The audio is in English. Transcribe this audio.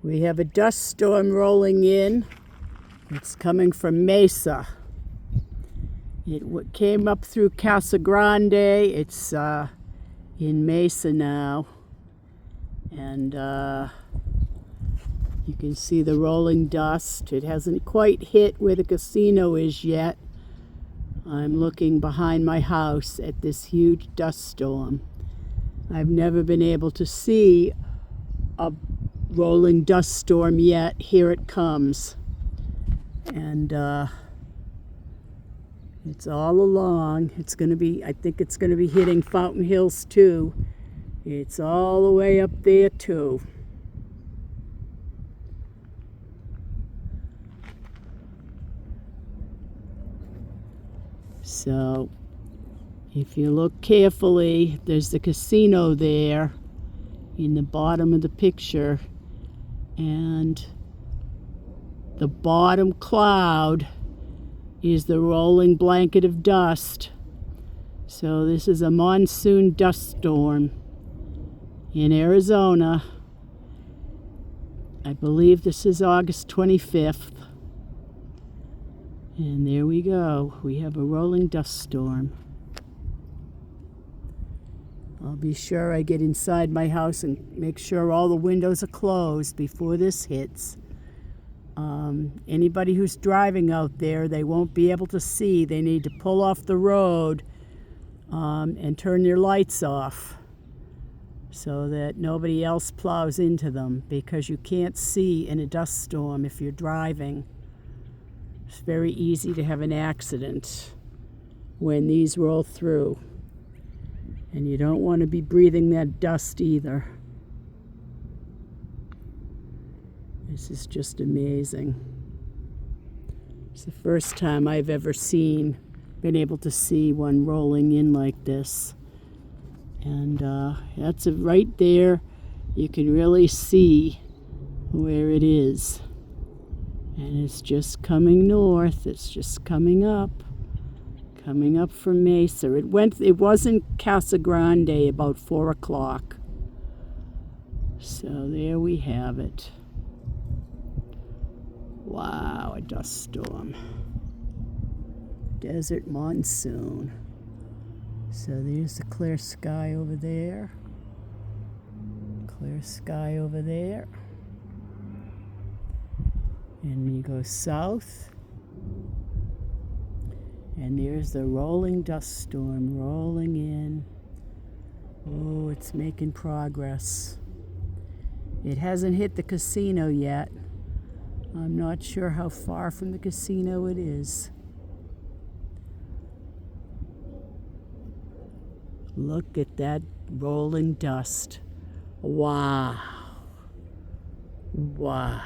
We have a dust storm rolling in. It's coming from Mesa. It came up through Casa Grande. It's in Mesa now. And you can see the rolling dust. It hasn't quite hit where the casino is yet. I'm looking behind my house at this huge dust storm. I've never been able to see a rolling dust storm yet. Here it comes. And it's all along. It's going to be, I think it's going to be hitting Fountain Hills too. It's all the way up there too. So if you look carefully, there's the casino there in the bottom of the picture, and the bottom cloud is the rolling blanket of dust. So this is a monsoon dust storm in Arizona. I believe this is August 25th. And there we go. We have a rolling dust storm. I'll be sure I get inside my house and make sure all the windows are closed before this hits. Anybody who's driving out there, they won't be able to see. They need to pull off the road and turn their lights off so that nobody else plows into them, because you can't see in a dust storm if you're driving. It's very easy to have an accident when these roll through. And you don't want to be breathing that dust either. This is just amazing. It's the first time I've ever been able to see one rolling in like this. And that's right there. You can really see where it is. And it's just coming north. It's just coming up from Mesa. It was in Casa Grande about 4 o'clock. So there we have it. Wow, a dust storm. Desert monsoon. So there's the clear sky over there. Clear sky over there. And you go south. And there's the rolling dust storm rolling in. Oh, it's making progress. It hasn't hit the casino yet. I'm not sure how far from the casino it is. Look at that rolling dust. Wow. Wow.